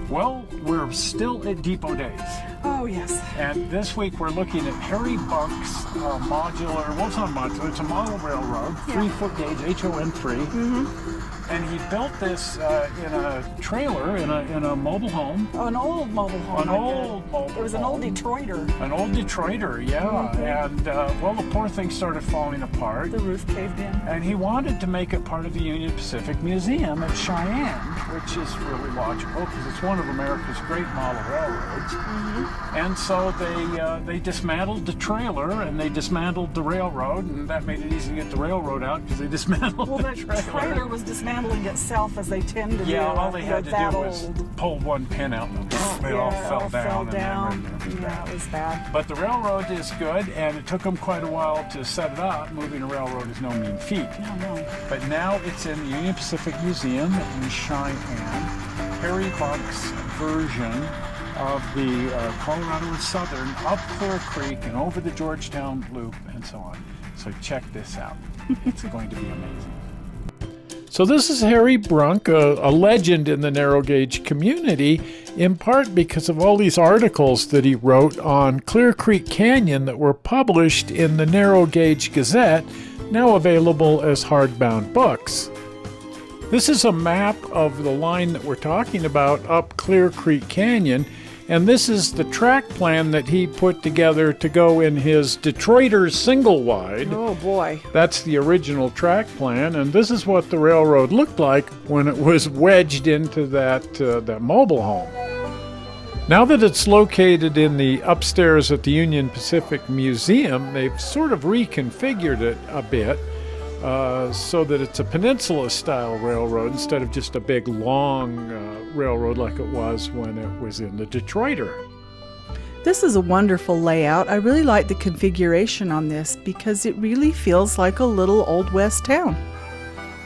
Well, we're still at Depot Days. Oh, yes. And this week we're looking at Harry Brunk's modular, well, it's not modular, it's a model railroad, 3-foot gauge, HON3. And he built this in a trailer, in a mobile home. Oh, an old mobile home. An old mobile home. It was an old Detroiter. An old Detroiter, yeah. And, well, the poor thing started falling apart. The roof caved in. And he wanted to make it part of the Union Pacific Museum at Cheyenne, which is really logical because it's one of America's great model railroads. And so they dismantled the trailer and they dismantled the railroad, and that made it easy to get the railroad out because they dismantled the trailer. The trailer was dismantling itself as they tend to do. Yeah, all they had to do was pull one pin out and they all fell down. Yeah, it was bad. But the railroad is good, and it took them quite a while to set it up. Moving a railroad is no mean feat. No. But now it's in the Union Pacific Museum in Cheyenne. Harry Brunk's version of the Colorado and Southern up Clear Creek and over the Georgetown Loop and so on. So check this out. It's going to be amazing. So this is Harry Brunk, a legend in the narrow gauge community, in part because of all these articles that he wrote on Clear Creek Canyon that were published in the Narrow Gauge Gazette, now available as hardbound books. This is a map of the line that we're talking about up Clear Creek Canyon, and this is the track plan that he put together to go in his Detroiter single wide. Oh boy. That's the original track plan, and this is what the railroad looked like when it was wedged into that mobile home. Now that it's located in the upstairs at the Union Pacific Museum, they've sort of reconfigured it a bit so that it's a peninsula-style railroad instead of just a big, long railroad like it was when it was in the Detroiter. This is a wonderful layout. I really like the configuration on this because it really feels like a little Old West town.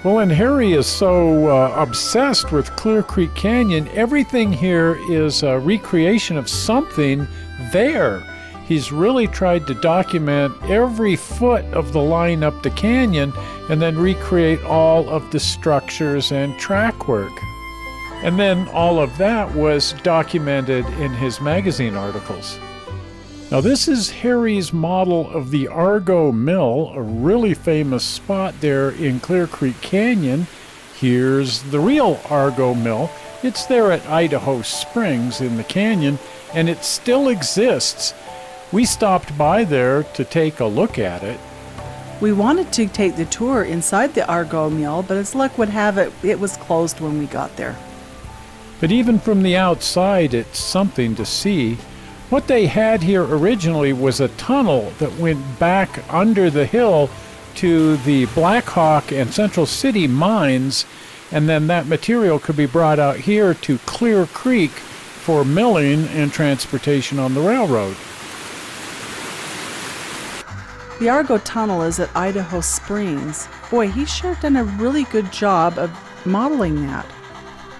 Well, and Harry is so obsessed with Clear Creek Canyon, everything here is a recreation of something there. He's really tried to document every foot of the line up the canyon and then recreate all of the structures and track work. And then all of that was documented in his magazine articles. Now this is Harry's model of the Argo Mill, a really famous spot there in Clear Creek Canyon. Here's the real Argo Mill. It's there at Idaho Springs in the canyon, and it still exists. We stopped by there to take a look at it. We wanted to take the tour inside the Argo Mill, but as luck would have it, it was closed when we got there. But even from the outside, it's something to see. What they had here originally was a tunnel that went back under the hill to the Black Hawk and Central City mines, and then that material could be brought out here to Clear Creek for milling and transportation on the railroad. The Agro Tunnel is at Idaho Springs. Boy, he's sure done a really good job of modeling that.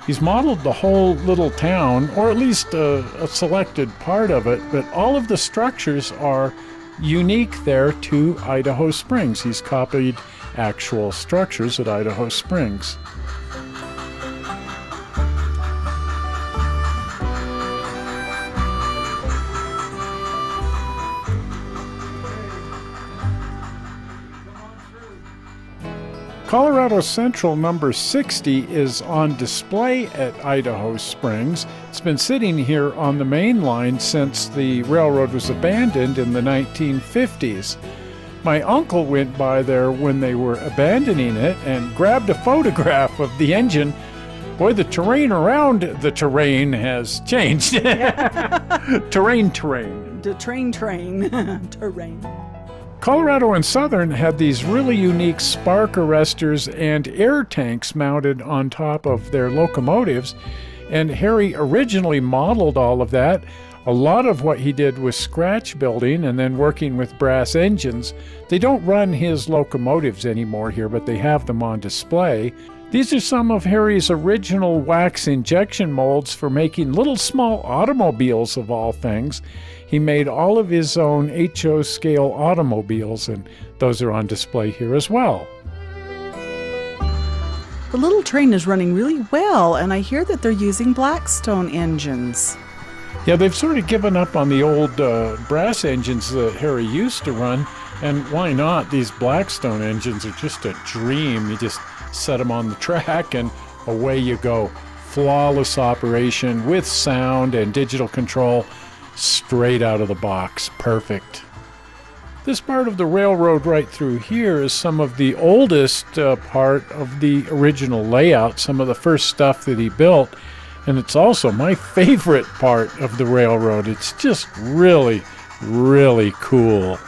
He's modeled the whole little town, or at least a selected part of it, but all of the structures are unique there to Idaho Springs. He's copied actual structures at Idaho Springs. Colorado Central number 60 is on display at Idaho Springs. It's been sitting here on the main line since the railroad was abandoned in the 1950s. My uncle went by there when they were abandoning it and grabbed a photograph of the engine. Boy, the terrain around the terrain has changed. Terrain. The train. Terrain. Colorado and Southern had these really unique spark arresters and air tanks mounted on top of their locomotives, and Harry originally modeled all of that. A lot of what he did was scratch building and then working with brass engines. They don't run his locomotives anymore here, but they have them on display. These are some of Harry's original wax injection molds for making little small automobiles of all things. He made all of his own HO scale automobiles, and those are on display here as well. The little train is running really well, and I hear that they're using Blackstone engines. Yeah, they've sort of given up on the old brass engines that Harry used to run, and why not? These Blackstone engines are just a dream. You just set them on the track and away you go. Flawless operation with sound and digital control straight out of the box. Perfect. This part of the railroad right through here is some of the oldest part of the original layout, some of the first stuff that he built, and it's also my favorite part of the railroad. It's just really, really cool.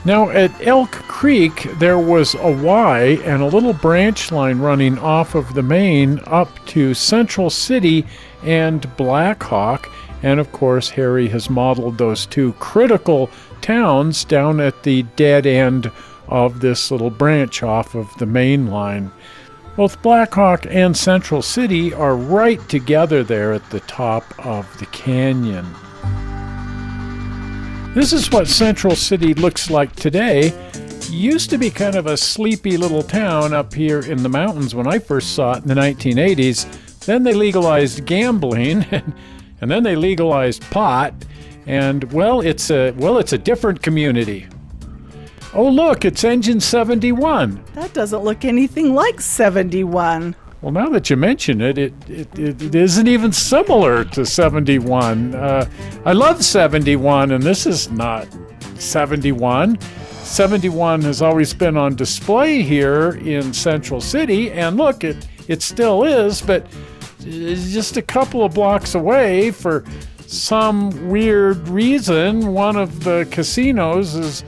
Now at Elk Creek there was a Y and a little branch line running off of the main up to Central City and Black Hawk, and of course Harry has modeled those two critical towns down at the dead end of this little branch off of the main line. Both Black Hawk and Central City are right together there at the top of the canyon. This is what Central City looks like today. Used to be kind of a sleepy little town up here in the mountains when I first saw it in the 1980s. Then they legalized gambling, and then they legalized pot, and well, it's a different community. Oh look, it's Engine 71. That doesn't look anything like 71. Well, now that you mention it, it isn't even similar to 71. I love 71, and this is not 71. 71 has always been on display here in Central City, and look, it still is, but just a couple of blocks away. For some weird reason, one of the casinos is,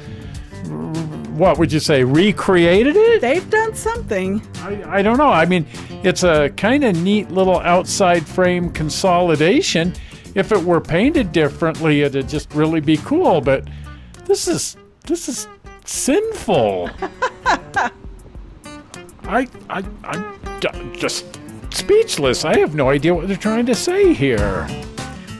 what would you say, recreated it? They've done something. I don't know. I mean, it's a kind of neat little outside frame consolidation. If it were painted differently, it'd just really be cool, but this is sinful. I'm just speechless. I have no idea what they're trying to say here.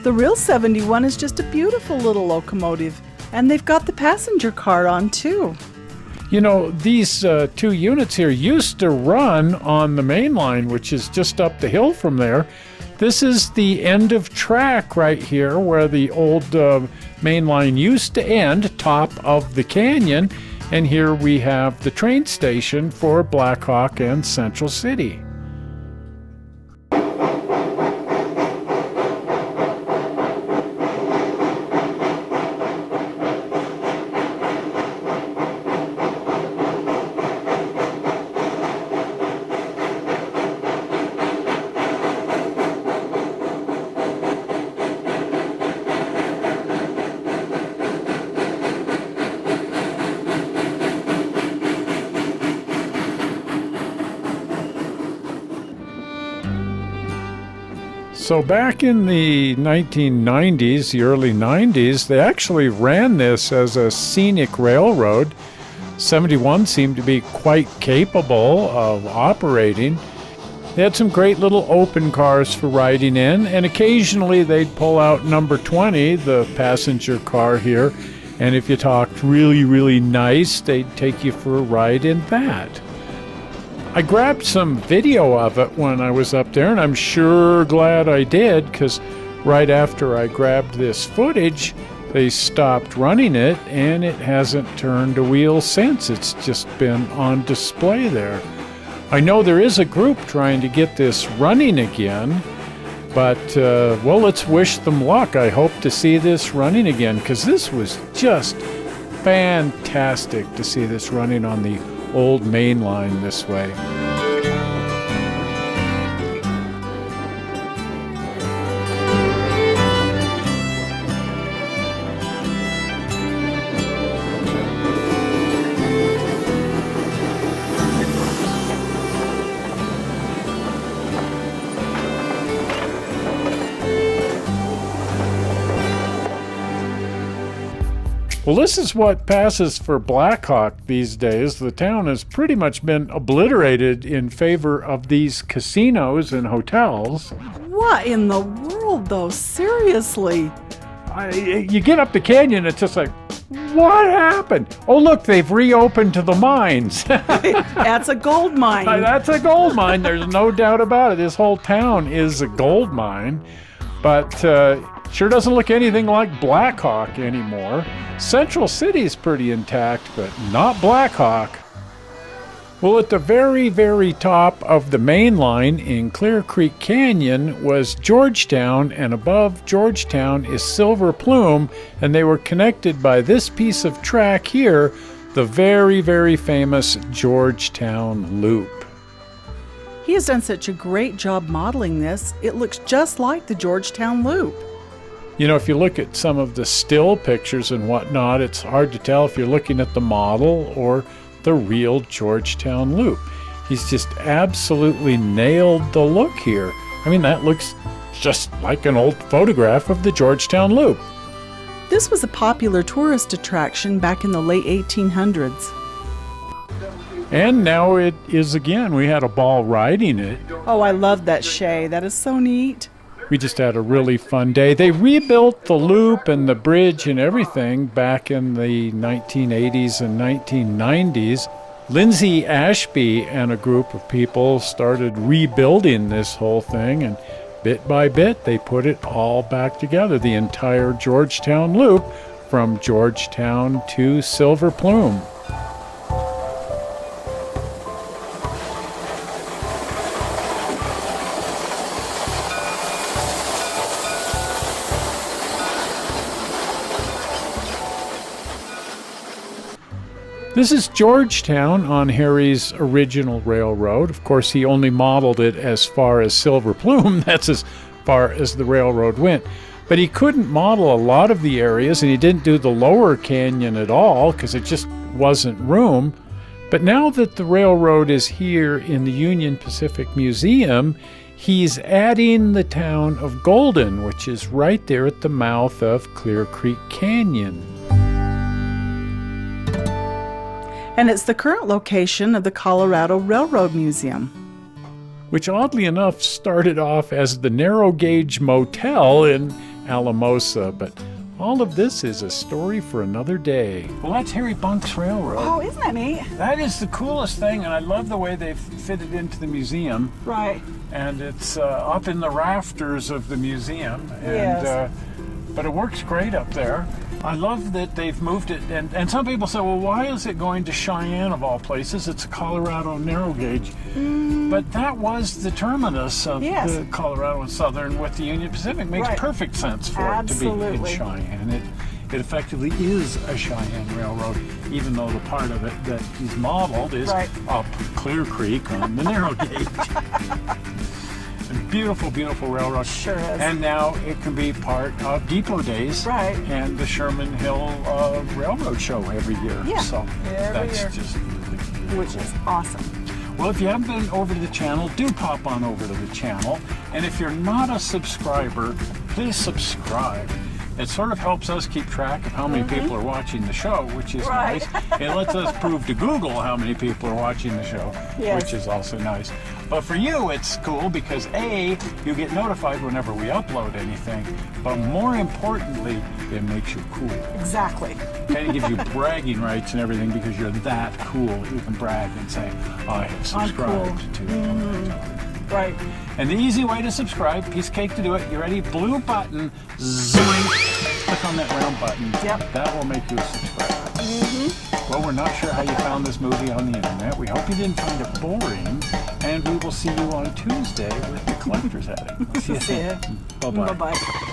The real 71 is just a beautiful little locomotive, and they've got the passenger car on too. You know, these two units here used to run on the main line, which is just up the hill from there. This is the end of track right here where the old main line used to end, top of the canyon. And here we have the train station for Black Hawk and Central City. So back in the 1990s, the early 90s, they actually ran this as a scenic railroad. 71 seemed to be quite capable of operating. They had some great little open cars for riding in, and occasionally they'd pull out number 20, the passenger car here, and if you talked really, really nice, they'd take you for a ride in that. I grabbed some video of it when I was up there, and I'm sure glad I did, because right after I grabbed this footage, they stopped running it, and it hasn't turned a wheel since. It's just been on display there. I know there is a group trying to get this running again, but, well, let's wish them luck. I hope to see this running again, because this was just fantastic to see this running on the old main line this way. Well, this is what passes for Black Hawk these days. The town has pretty much been obliterated in favor of these casinos and hotels. What in the world, though? Seriously? You get up the canyon, it's just like, What happened? Oh, look, they've reopened to the mines. That's a gold mine. That's a gold mine. There's no doubt about it. This whole town is a gold mine. But sure doesn't look anything like Black Hawk anymore. Central City's pretty intact, but not Black Hawk. Well, at the very, very top of the main line in Clear Creek Canyon was Georgetown, and above Georgetown is Silver Plume, and they were connected by this piece of track here, the very, very famous Georgetown Loop. He has done such a great job modeling this. It looks just like the Georgetown Loop. You know, if you look at some of the still pictures and whatnot, it's hard to tell if you're looking at the model or the real Georgetown Loop. He's just absolutely nailed the look here. I mean, that looks just like an old photograph of the Georgetown Loop. This was a popular tourist attraction back in the late 1800s. And now it is again. We had a ball riding it. Oh, I love that Shay. That is so neat. We just had a really fun day. They rebuilt the loop and the bridge and everything back in the 1980s and 1990s. Lindsay Ashby and a group of people started rebuilding this whole thing, and bit by bit they put it all back together, the entire Georgetown Loop from Georgetown to Silver Plume. This is Georgetown on Harry's original railroad. Of course, he only modeled it as far as Silver Plume. That's as far as the railroad went. But he couldn't model a lot of the areas, and he didn't do the lower canyon at all because it just wasn't room. But now that the railroad is here in the Union Pacific Museum, he's adding the town of Golden, which is right there at the mouth of Clear Creek Canyon. And it's the current location of the Colorado Railroad Museum, which oddly enough started off as the Narrow Gauge Motel in Alamosa, but all of this is a story for another day. Well, that's Harry Bunk's railroad. Oh, isn't that neat? That is the coolest thing, and I love the way they've fitted into the museum. Right. And it's up in the rafters of the museum, and Yes. but it works great up there. I love that they've moved it, and some people say, well, why is it going to Cheyenne of all places? It's a Colorado narrow gauge. But that was the terminus of the Colorado and Southern with the Union Pacific. Makes perfect sense for it to be in Cheyenne. It effectively is a Cheyenne railroad, even though the part of it that he's modeled is up Clear Creek on the narrow gauge. Beautiful, beautiful railroad. Sure is. And now it can be part of Depot Days and the Sherman Hill Railroad Show every year. Yeah, so that's year. just really Which is awesome. Well, if you haven't been over to the channel, do pop on over to the channel. And if you're not a subscriber, please subscribe. It sort of helps us keep track of how many people are watching the show, which is nice. It lets us prove to Google how many people are watching the show, which is also nice. But for you, it's cool because A, you get notified whenever we upload anything, but more importantly, it makes you cool. Exactly. And it gives you bragging rights and everything because you're that cool. You can brag and say, I have subscribed to Right. And the easy way to subscribe, piece of cake to do it. You ready? Blue button, zoink. Click on that round button. Yep. That will make you a subscriber. Well, we're not sure how you found this movie on the internet. We hope you didn't find it boring. And we will see you on Tuesday with the collector's attic. See you then. Bye-bye. Bye-bye.